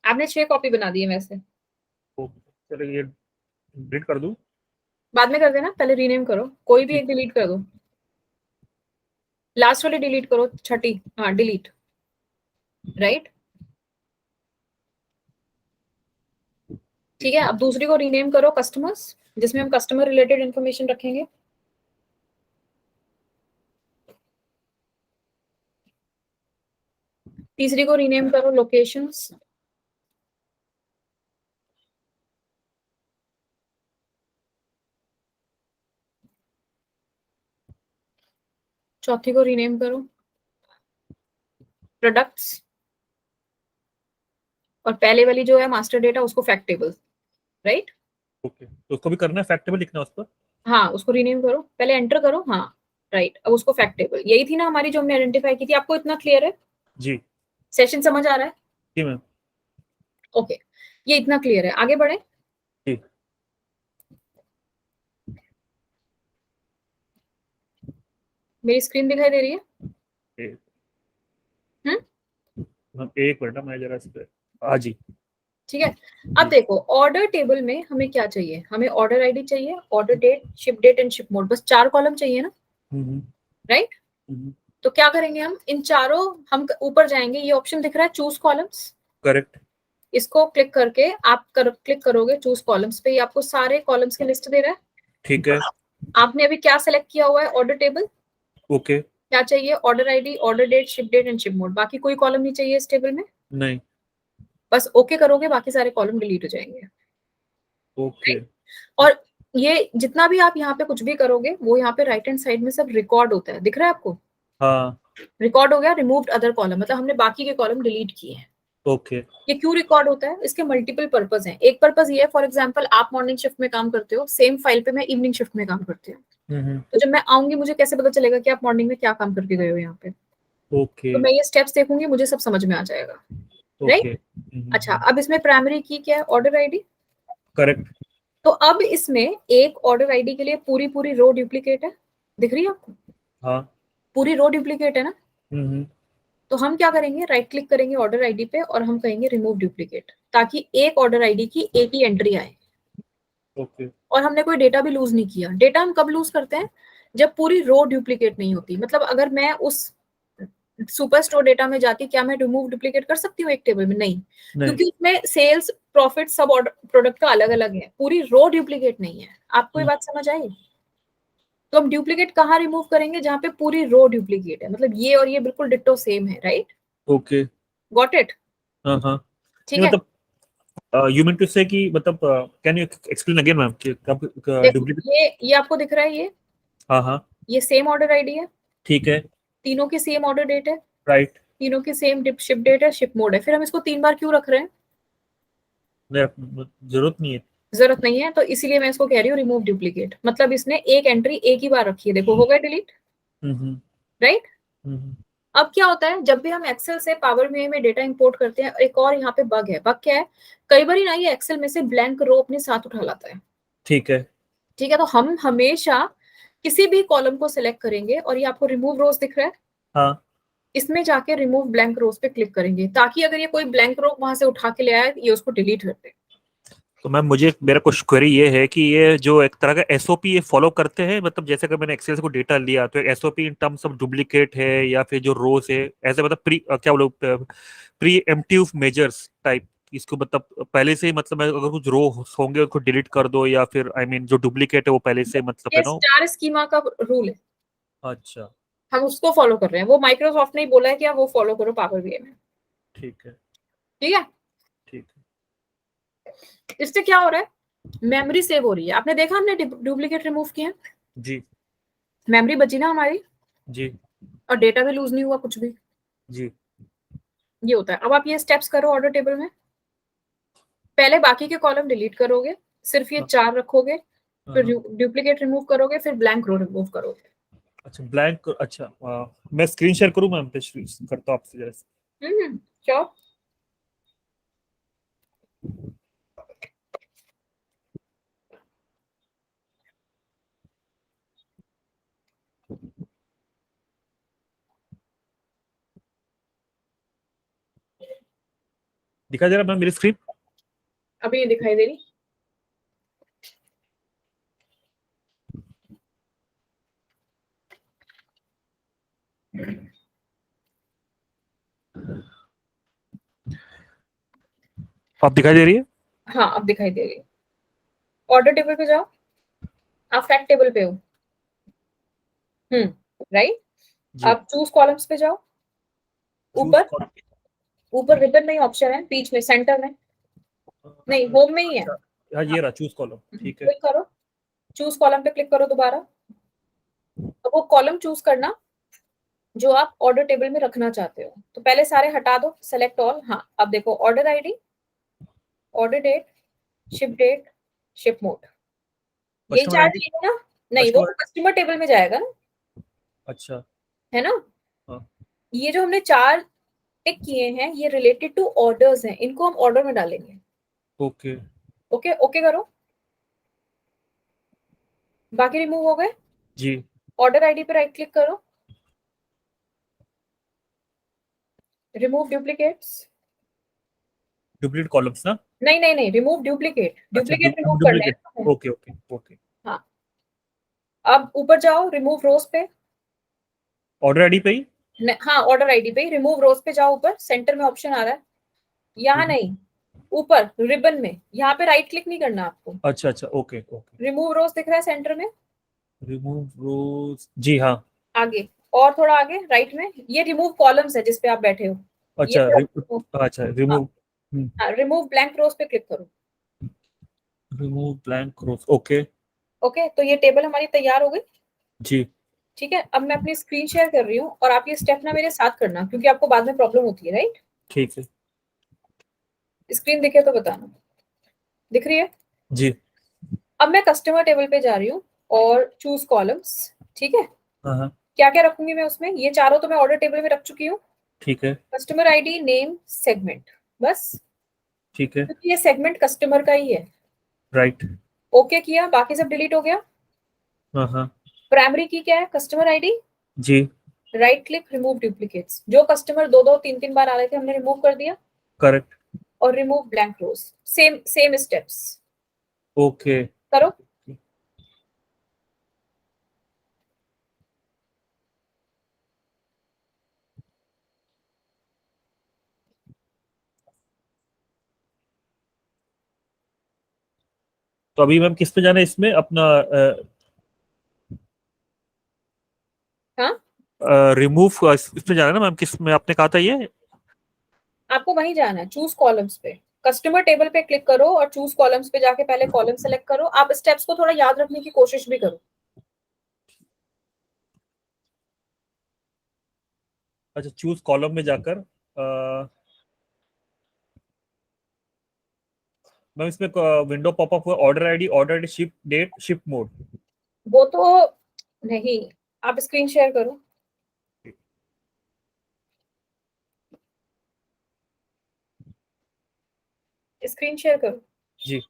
आपने 6 कॉपी बना दी है वैसे। चलो ये डिलीट कर दूं? बाद में कर देना, पहले रीनेम करो, कोई भी ठीक। एक डिलीट कर दो। लास्ट वाली डिलीट करो, छठी। हाँ, डिलीट। राइट। ठीक है, अब दूसरी को रीनेम करो कस्टमर्स, जिसमें हम कस्टमर रिलेटेड इंफॉर्मेशन रखेंगे। तीसरी को रीनेम करो लोकेशंस। चौथी को रीनेम करो प्रोडक्ट्स। और पहले वाली जो है मास्टर डेटा, उसको फैक्ट टेबल। राइट। ओके, तो उसको भी करना है, फैक्ट टेबल लिखना है उस पर? हाँ, उसको रीनेम करो, पहले एंटर करो। हाँ, राइट, अब उसको फैक्ट टेबल। यही थी ना हमारी जो हमने आइडेंटिफाई की थी। आपको इतना क्लियर है? जी। सेशन समझ आ रहा है? जी मैम। ओके, ये इतना क्लियर है, आगे बढ़े। जी। मेरी स्क्रीन दिखाई दे रही है? एक हम्म। मैम, एक मिनट मैं जरा इस पे। हाँ जी। ठीक है, अब जी। देखो ऑर्डर टेबल में हमें क्या चाहिए। हमें ऑर्डर आईडी चाहिए, order date, ship date and ship mode, बस 4 कॉलम चाहिए ना? हम्म। राइट। तो क्या करेंगे हम, इन चारों, हम ऊपर जाएंगे, ये ऑप्शन दिख रहा है चूज कॉलम्स। करेक्ट। इसको क्लिक करके आप क्लिक करोगे चूज कॉलम्स पे, ये आपको सारे कॉलम्स की लिस्ट दे रहा है। ठीक है। आपने अभी क्या सेलेक्ट किया हुआ है? Order table. ओके। क्या चाहिए? Order ID, order date, ship date and ship mode. बाकी कोई कॉलम नहीं चाहिए इस टेबल में। नहीं। बस ओके करोगे, बाकी सारे कॉलम डिलीट हो जाएंगे। ओके। और ये जितना भी आप यहाँ पे कुछ भी करोगे, वो यहाँ पे राइट हैंड साइड में सब रिकॉर्ड होता है, दिख रहा है आपको? हाँ। रिकॉर्ड हो गया, रिमूव्ड अदर कॉलम, मतलब हमने बाकी के कॉलम डिलीट किए हैं। ओके। ये क्यों रिकॉर्ड होता है? इसके मल्टीपल पर्पज हैं। एक पर्पज ये है, फॉर एग्जांपल आप मॉर्निंग शिफ्ट में काम करते हो, सेम फाइल पे मैं इवनिंग शिफ्ट में काम करती हूँ। तो जब मैं आऊंगी, मुझे कैसे पता चलेगा कि आप मॉर्निंग में क्या काम करके गए हो यहाँ पे? ओके। तो मैं ये स्टेप्स देखूंगी, मुझे सब समझ में आ जाएगा। राइट। ओके। अच्छा, अब इसमें प्राइमरी की क्या है? Order ID. करेक्ट। तो अब इसमें एक ऑर्डर आईडी के लिए पूरी पूरी रो डुप्लीकेट है, दिख रही है आपको? हाँ। पूरी रो डुप्लीकेट है ना? हम्म। तो हम क्या करेंगे, राइट क्लिक करेंगे ऑर्डर आईडी पे और हम कहेंगे रिमूव डुप्लीकेट, ताकि एक ऑर्डर आईडी की एक ही एंट्री आए। ओके। और हमने कोई डेटा भी लूज नहीं किया। डेटा हम कब लूज करते हैं? जब पूरी रो डुप्लीकेट नहीं होती। मतलब अगर मैं उस सुपर स्टोर डेटा में जाती, क्या मैं रिमूव डुप्लीकेट कर सकती हूँ एक टेबल में? नहीं, नहीं। क्योंकि उसमें सेल्स प्रॉफिट सब प्रोडक्ट का अलग अलग है, पूरी रो डुप्लीकेट नहीं है। आपको ये बात समझ आई? तो हम डुप्लीकेट कहाँ रिमूव करेंगे? जहाँ पे पूरी रो डुप्लीकेट है, मतलब ये और ये बिल्कुल डिट्टो सेम है। राइट। ओके। Got it? हाँ हाँ। ठीक नहीं है। मतलब, यू मीन टू से कि मतलब, can you explain again ma'am कि कब देखो, डुप्लीकेट? ये आपको दिख रहा है, हाँ हाँ। ये सेम ऑर्डर आईडी है, ठीक है। तीनों की सेम ऑर्डर डेट है, राइट। तीनों की सेम शिप डेट है, शिप मोड है। फिर हम इसको 3 बार क्यों रख रहे हैं? जरूरत नहीं है। जरूरत नहीं है, तो इसीलिए मैं इसको कह रही हूँ रिमूव डुप्लीकेट। मतलब इसने एक एंट्री एक ही बार रखी है, देखो हो गया डिलीट। हम्म। राइट। अब क्या होता है, जब भी हम एक्सेल से पावर बीआई में डेटा इंपोर्ट करते हैं, एक और यहाँ पे बग है। बग क्या है, कई बार ना ये एक्सेल में से ब्लैंक रो अपने साथ उठा लाता है। ठीक है। ठीक है, तो हम हमेशा किसी भी कॉलम को सिलेक्ट करेंगे और ये आपको रिमूव रोज दिख रहा है, हाँ, इसमें जाके रिमूव ब्लैंक रोज पे क्लिक करेंगे, ताकि अगर ये कोई ब्लैंक रो वहां से उठा के ले आए, ये उसको डिलीट कर दे। तो मैम मुझे मेरा कुछ क्वेरी ये है कि ये जो एक तरह का एसओपी ये फॉलो करते हैं, मतलब जैसे कि मैंने एक्सेल से को डेटा लिया तो SOP in terms of duplicate है या फिर जो रोज है, ऐसे मतलब क्या बोलो, प्री एम्प्टिव मेजर्स टाइप, इसको मतलब पहले से ही, मतलब अगर कुछ रो होंगे उसको डिलीट कर दो, या फिर आई मीन जो डुप्लीकेट है वो पहले से मतलब ये स्टार स्कीमा का रूल है, अच्छा, हम उसको फॉलो कर रहे हैं। वो माइक्रोसॉफ्ट ने ही बोला है कि आप वो फॉलो करो पावर बीआई में। ठीक है। ठीक है, ठीक है। इससे क्या हो रहा है, मेमोरी सेव हो रही है। आपने देखा हमने डुप्लीकेट रिमूव किया, जी। मेमोरी बची ना हमारी, जी। और डेटा भी लूज नहीं हुआ कुछ भी। जी। ये होता है। अब आप ये स्टेप्स करो ऑर्डर टेबल में, पहले बाकी के कॉलम डिलीट करोगे, सिर्फ ये हाँ, 4 रखोगे, फिर हाँ। डुप्लीकेट रिमूव करोगे, फिर ब्लैंक रो रिमूव करोगे। अच्छा, ब्लैंक, अच्छा, मैं स्क्रीन शेयर करूँ मैम, पे करता हूँ आपसे जरा। श्योर। दिखा दे रहा मैम मेरी स्क्रीन? अभी ये दिखाई दे रही? आप दिखाई दे रही है? हाँ, अब दिखाई दे रही। ऑर्डर टेबल पे जाओ, आप फैक्ट टेबल पे हो। राइट। जी। आप चूज कॉलम्स पे जाओ, चूज ऊपर, ऊपर रिबन में ही ऑप्शन है, बीच में, सेंटर में, नहीं होम में ही है। अच्छा, हाँ ये रहा चूज कॉलम, ठीक है। क्लिक करो, चूज कॉलम पे क्लिक करो दोबारा। अब वो कॉलम चूज करना जो आप ऑर्डर टेबल में रखना चाहते हो। तो पहले सारे हटा दो, सेलेक्ट ऑल। हाँ, अब देखो order ID, order date, ship date, ship mode, यही कस्टमर चार आईडी। चाहिए ना? नहीं, वो कस्टमर। तो कस्टमर टेबल में जाएगा ना, अच्छा। है ना? हाँ। ये जो हमने 4 टिक किए हैं, ये रिलेटेड टू ऑर्डर्स हैं, इनको हम ऑर्डर में डालेंगे। ओके। ओके, ओके करो, बाकी रिमूव हो गए। जी। ऑर्डर आईडी पे राइट क्लिक करो, रिमूव डुप्लीकेट्स। डुप्लीकेट कॉलम्स ना? नहीं नहीं नहीं, रिमूव डुप्लीकेट, अच्छा, डुप्लीकेट रिमूव करना है डुप्लीकेट। ना हमें। Okay, okay, okay. हाँ, अब ऊपर जाओ, रिमूव रोज पे। ऑर्डर आईडी पे ही? हाँ, ऑर्डर आईडी पे रिमूव रोज पे जाओ, ऊपर सेंटर में ऑप्शन आ रहा है, यहाँ नहीं, ऊपर रिबन में, यहाँ पे राइट क्लिक नहीं करना आपको। अच्छा, अच्छा, ओके, ओके। रिमूव रोज दिख रहा है सेंटर में, रिमूव रोज, जी हाँ। आगे, और थोड़ा आगे राइट में, ये रिमूव कॉलम्स है जिसपे आप बैठे हो। ये अच्छा, जो, अच्छा, हाँ, रिमूव। रिमूव ब्लैंक रोज पे क्लिक करो। रिमूव ब्लैंक रोज, ओके। ओके, तो ये टेबल हमारी तैयार हो गई। जी। ठीक है, अब मैं अपनी स्क्रीन शेयर कर रही हूँ और आप ये स्टेप ना मेरे साथ करना, क्योंकि आपको बाद में प्रॉब्लम होती है, राइट? ठीक है। स्क्रीन दिखे तो बताना, दिख रही है? जी। अब मैं कस्टमर टेबल पे जा रही हूँ और चूज कॉलम्स। ठीक है, हाँ, हाँ। क्या क्या रखूंगी मैं उसमें, ये चारों तो मैं ऑर्डर टेबल में रख चुकी हूँ। ठीक है। कस्टमर आईडी, नेम, सेगमेंट, बस, ठीक है। क्योंकि ये सेगमेंट कस्टमर का ही है। राइट। ओके किया, बाकी सब डिलीट हो गया। हाँ, हाँ। प्राइमरी की क्या है, कस्टमर आईडी, जी। राइट क्लिक, रिमूव डुप्लीकेट्स, जो कस्टमर 2 2 3 3 बार आ रहे थे हमने रिमूव कर दिया। करेक्ट। और रिमूव ब्लैंक रोज, सेम सेम स्टेप्स ओके। करो। तो अभी मैम किस पे जाना है इसमें अपना? हाँ, रिमूव इसमें जाना है ना मैम, किस में आपने कहा था ये? आपको वहीं जाना है, चूज कॉलम्स पे, कस्टमर टेबल पे क्लिक करो और चूज कॉलम्स पे जाके पहले कॉलम सेलेक्ट करो। आप स्टेप्स को थोड़ा याद रखने की कोशिश भी करो। अच्छा, चूज कॉलम में जाकर मैम इसमें विंडो पॉपअप हुआ, order ID, order ship date, ship mode. वो तो नहीं, आप स्क्रीन शेयर करो। स्क्रीन शेयर करो। जी।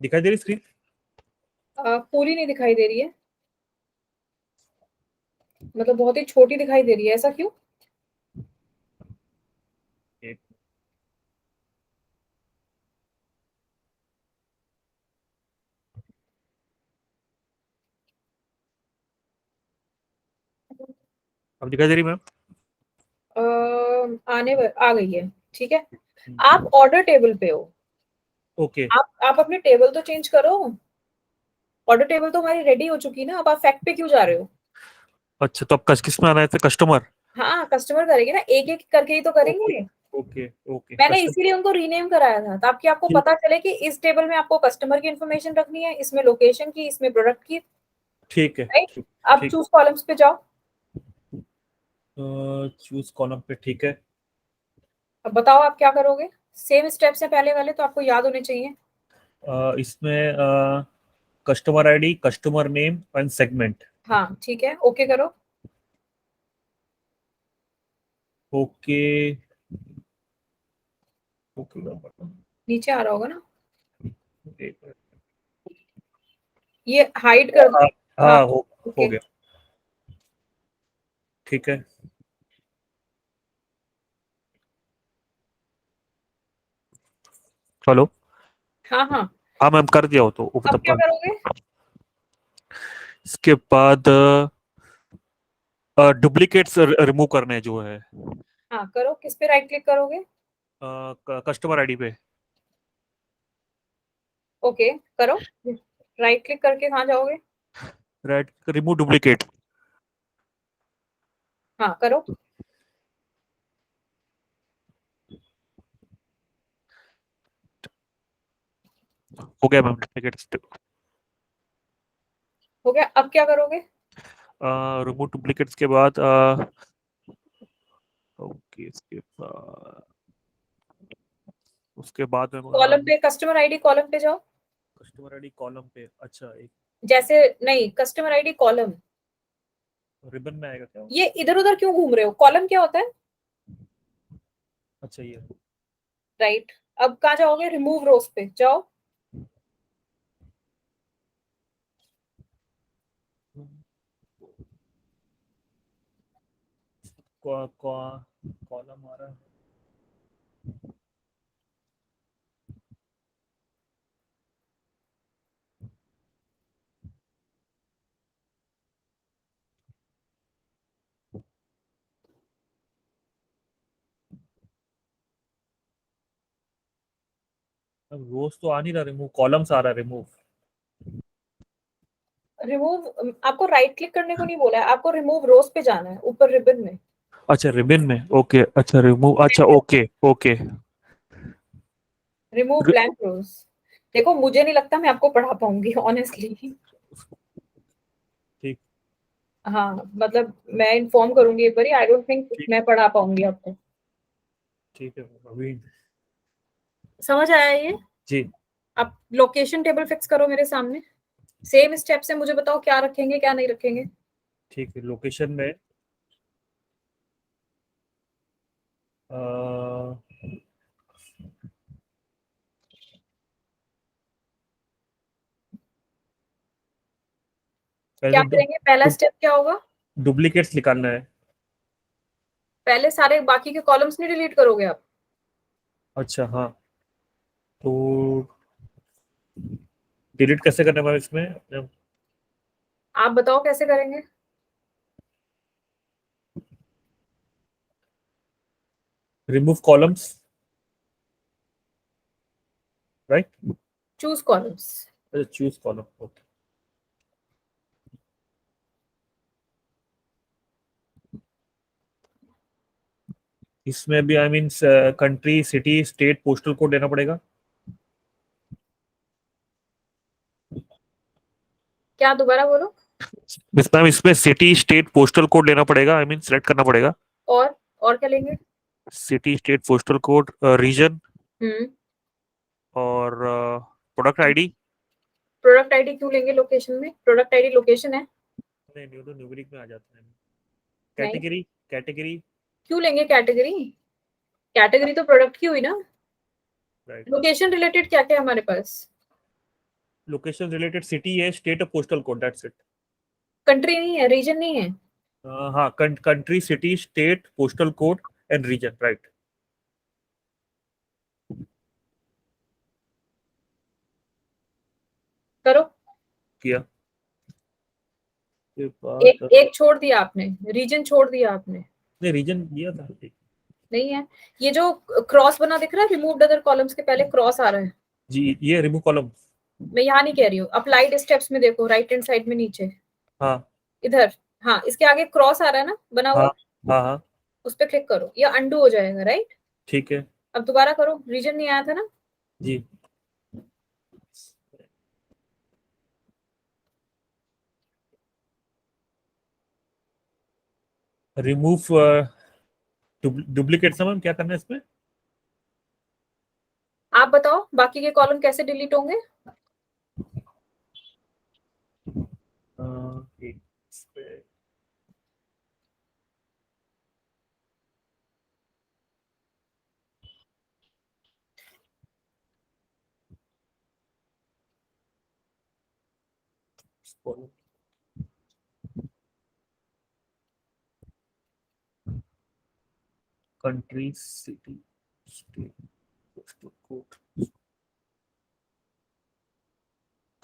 दिखाई दे रही स्क्रीन? पूरी नहीं दिखाई दे रही है, मतलब बहुत ही छोटी दिखाई दे रही है, ऐसा क्यों? एक अब दिखाई दे रही मैम? आ गई है, ठीक है। आप ऑर्डर टेबल पे हो, ओके। आप अपनी टेबल तो चेंज करो। ऑर्डर टेबल तो हमारी रेडी हो चुकी ना, अब आप फैक्ट पे क्यों जा रहे हो? अच्छा, तो अब किस में आना है? कस्टमर? हाँ, कस्टमर करेंगे ना, एक एक करके ही तो ओके करेंगे। Okay okay. मैंने कस्टमर। इसीलिए उनको रीनेम कराया था, ताकि आपको ठीक। पता चले कि इस टेबल में आपको कस्टमर की इन्फॉर्मेशन रखनी है, इसमें लोकेशन की, इसमें प्रोडक्ट की, ठीक है। राइट। ठीक। अब ठीक। चूज कॉलम्स पे जाओ। चूज कॉलम पे, ठीक है। अब बताओ आप क्या करोगे। सेम स्टेप्स है पहले वाले, तो आपको याद होने चाहिए। इसमें customer ID, customer name and segment. हाँ ठीक है, ओके करो। Okay okay. नीचे आ रहा होगा ना, एक मिनट। ये हाइड कर दो। हाँ हाँ, हाँ, हो ओके। गया। ठीक है। हेलो। हाँ हाँ। हाँ मैम, कर दिया हो तो अब क्या तब करोगे? इसके बाद डुप्लीकेट्स रिमूव करने हैं जो है। हाँ करो, किस पे राइट क्लिक करोगे? कस्टमर आईडी पे। ओके करो। राइट क्लिक करके कहाँ जाओगे? Right, remove duplicate. हाँ करो। हो गया मैम, डुप्लीकेट। हो गया, अब क्या करोगे? रिमूव डुप्लीकेट्स के बाद ओके, इसके बाद उसके बाद कॉलम में पे, कस्टमर आईडी कॉलम पे जाओ। कस्टमर आईडी कॉलम पे। अच्छा, एक जैसे नहीं, कस्टमर आईडी कॉलम। रिबन में आएगा क्या? ये इधर उधर क्यों घूम रहे हो? कॉलम क्या होता है? अच्छा, ये राइट। अब कहाँ जाओगे? रिमूव रोज पे जाओ। कॉलम आ रहा है। अब रोज तो आ नहीं रहा, रिमूव कॉलम्स आ रहा है, रिमूव। रिमूव, आपको राइट क्लिक करने को नहीं बोला है, आपको रिमूव रोज पे जाना है, ऊपर रिबन में। अच्छा, रिबन में, ओके। अच्छा, रिमूव, अच्छा, ओके ओके। रिमूव ब्लैंक रोज। देखो, मुझे नहीं लगता मैं आपको पढ़ा पाऊंगी ऑनेस्टली। ठीक। हाँ मतलब, मैं इन्फॉर्म करूंगी एक बारी, आई डोंट थिंक ठीक। मैं पढ़ा पाऊंगी आपको। ठीक है अभी। समझ आया ये? जी। आप लोकेशन टेबल फिक्स करो मेरे सामने। सेम स्टेप से मुझे बताओ क्या रखेंगे क्या नहीं रखेंगे। ठीक है, लोकेशन में अ, क्या पहले करेंगे? पहला स्टेप क्या होगा? डुप्लीकेट्स निकालना है। पहले सारे बाकी के कॉलम्स नहीं डिलीट करोगे आप? अच्छा, हाँ। तो डिलीट कैसे करना है मैम इसमें? आप बताओ कैसे करेंगे। Remove columns, right? Choose columns. अच्छा, चूज कॉलम, ओके। इसमें भी I mean country, city, state, postal code देना पड़ेगा? क्या, दोबारा बोलो। मैम इसमें सिटी, स्टेट, पोस्टल कोड लेना पड़ेगा, आई मीन सेलेक्ट करना पड़ेगा। और क्या लेंगे? City, state, postal code, region hmm. और प्रोडक्ट आईडी। प्रोडक्ट आईडी क्यों लेंगे लोकेशन में? प्रोडक्ट आईडी लोकेशन है? नहीं नहीं, वो तो न्यूमेरिक में आ जाता है। नहीं, कैटेगरी, कैटेगरी क्यों लेंगे कैटेगरी? कैटेगरी तो प्रोडक्ट की हुई ना। राइट। लोकेशन रिलेटेड क्या क्या है हमारे पास? लोकेशन रिलेटेड सिटी है, स्टेट और postal code, that's it. Country नहीं है, रीजन नहीं है। हाँ, country, city, state, postal code and region, right. करो। किया के एक बाद एक छोड़ दिया आपने, रीजन छोड़ दिया आपने। नहीं, रीजन दिया था। नहीं है। ये जो क्रॉस बना दिख रहा है, रिमूव अदर कॉलम्स के पहले क्रॉस आ रहा है। जी, ये रिमूव कॉलम। मैं यहाँ नहीं कह रही हूँ, अप्लाइड स्टेप्स में देखो, राइट हैंड साइड में नीचे हाँ इधर। हाँ, इसके आगे क्रॉस आ रहा है ना बना हाँ हुआ, हाँ हाँ, उस पर क्लिक करो, ये अंडू हो जाएगा, राइट। ठीक है अब दोबारा करो, रीजन नहीं आया था ना। जी। रिमूव डुप्लीकेट, मैम क्या करना है इसमें? आप बताओ बाकी के कॉलम कैसे डिलीट होंगे? एक इस पे country, city, state, postal code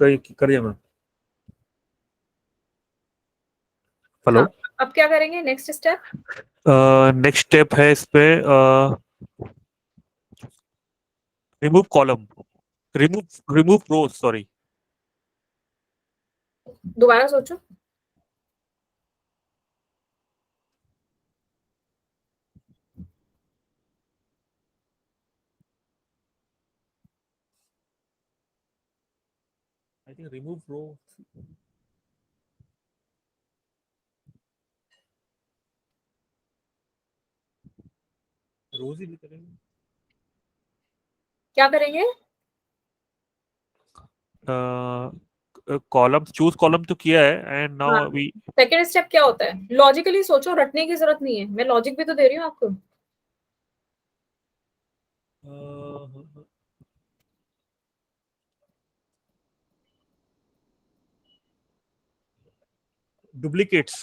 कर दिया मैम। हेलो। हाँ, अब क्या करेंगे नेक्स्ट स्टेप? नेक्स्ट स्टेप है इस पे रिमूव कॉलम, रिमूव रोज, सॉरी। दोबारा सोचो। आई थिंक रिमूव रो, रोज ही करेंगे। क्या करेंगे? कॉलम, चूज कॉलम तो किया है एंड हाँ, नाउ वी सेकेंड स्टेप क्या होता है? लॉजिकली सोचो, रटने की जरूरत नहीं है, मैं लॉजिक भी तो दे रही हूँ आपको। डुप्लीकेट्स।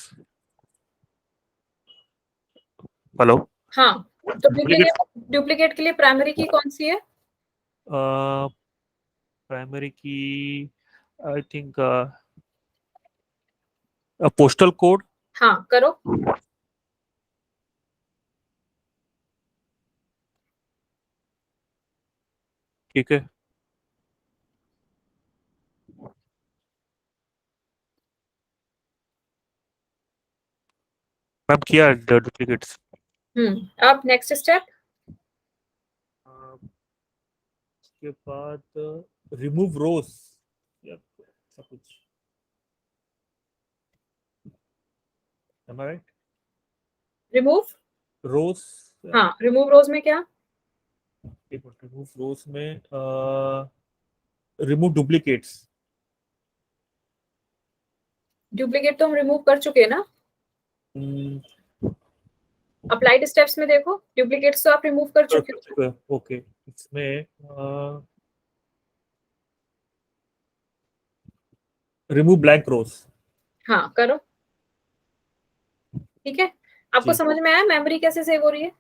हेलो। हाँ, तो डुप्लीकेट, डुप्लीकेट के लिए प्राइमरी की कौन सी है? प्राइमरी की आई थिंक पोस्टल कोड। हाँ, करो। ठीक है मैम, किया डुप्लीकेट्स। अब नेक्स्ट स्टेप। उसके बाद रिमूव रोज या ऐसा कुछ, am I right? रिमूव। रोज, हाँ, रिमूव रोज में क्या? रिमूव रोज में रिमूव डुप्लीकेट्स। डुप्लीकेट तो हम रिमूव कर चुके हैं ना। अप्लाइड स्टेप्स में देखो, डुप्लीकेट्स तो आप रिमूव कर चुके हो। ओके, इसमें रिमूव ब्लैंक रोज। हाँ, करो। ठीक है, आपको जी समझ में आया मेमोरी कैसे सेव हो रही है?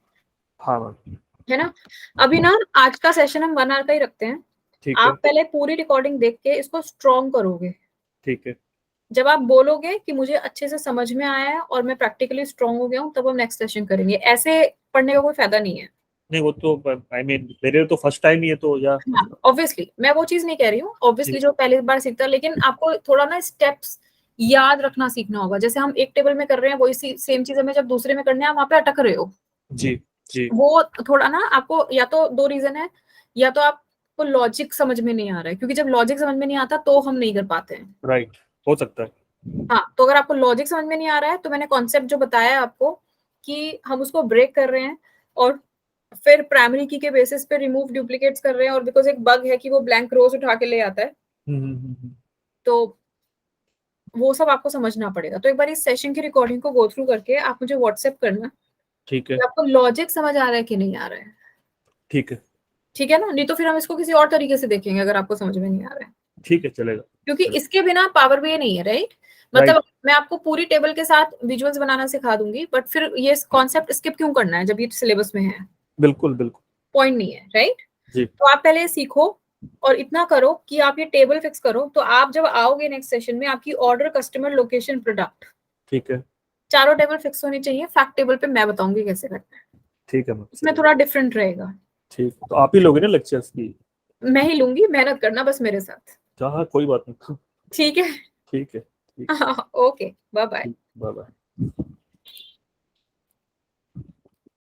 हाँ मैम, है ना। अभी ना आज का सेशन हम 1 आवर का ही रखते हैं। ठीक है आप पहले पूरी रिकॉर्डिंग देख के इसको स्ट्रॉन्ग करोगे। ठीक है। जब आप बोलोगे कि मुझे अच्छे से समझ में आया है और मैं प्रैक्टिकली स्ट्रॉन्ग हो गया हूँ, तब हम नेक्स्ट सेशन करेंगे। ऐसे पढ़ने का कोई फायदा नहीं है। नहीं, वो तो आई मीन मेरे तो फर्स्ट टाइम ही है तो या हाँ, ऑब्वियसली मैं वो चीज नहीं कह रही हूँ, ऑब्वियसली जी जो पहली बार सीखता है, लेकिन आपको थोड़ा ना स्टेप्स याद रखना सीखना होगा। जैसे हम एक टेबल में कर रहे हैं, वही सेम चीज हमें जब दूसरे में करने हैं, आप वहां पे अटक रहे हो। जी जी, वो थोड़ा ना आपको, या तो दो रीजन है, या तो आपको लॉजिक समझ में नहीं आ रहा है, क्योंकि जब लॉजिक समझ में नहीं आता तो हम नहीं कर पाते हैं। राइट, हो सकता है। हाँ, तो अगर आपको लॉजिक समझ में नहीं आ रहा है, तो मैंने कॉन्सेप्ट जो बताया है आपको कि हम उसको ब्रेक कर रहे हैं, और फिर प्राइमरी की के बेसिस पे रिमूव डुप्लीकेट्स कर रहे हैं, और बिकॉज एक बग है कि वो ब्लैंक रोज उठा के ले आता है, हम्म हम्म, हम्म, तो वो सब आपको समझना पड़ेगा। तो एक बार इस सेशन की रिकॉर्डिंग को गो थ्रू करके आप मुझे व्हाट्सएप करना ठीक है, कि आपको लॉजिक समझ आ रहा है कि नहीं आ रहा है। ठीक है, ठीक है ना, नहीं तो फिर हम इसको किसी और तरीके से देखेंगे अगर आपको समझ में नहीं आ रहा है, ठीक है, चलेगा। क्योंकि चलेगा। इसके बिना पावर बीआई नहीं है, राइट? मतलब मैं आपको पूरी टेबल के साथ विजुअल्स बनाना सिखा दूंगी, बट फिर ये कॉन्सेप्ट स्किप क्यों करना है जब ये सिलेबस में है? बिल्कुल, बिल्कुल। पॉइंट नहीं है, राइट? जी। तो आप पहले सीखो और इतना करो कि आप ये टेबल फिक्स करो, तो आप जब आओगे नेक्स्ट सेशन में आपकी ऑर्डर, कस्टमर, लोकेशन, प्रोडक्ट, ठीक है, चारों टेबल फिक्स होनी चाहिए। फैक्ट टेबल पे मैं बताऊंगी कैसे करना है, ठीक है मैम। इसमें थोड़ा डिफरेंट रहेगा। ठीक, तो आप ही लोगे ना लेक्चर्स की? मैं ही लूंगी, मेहनत करना बस मेरे साथ। हाँ, कोई बात नहीं। ठीक है। ठीक है, ठीक, okay, bye bye. Bye bye.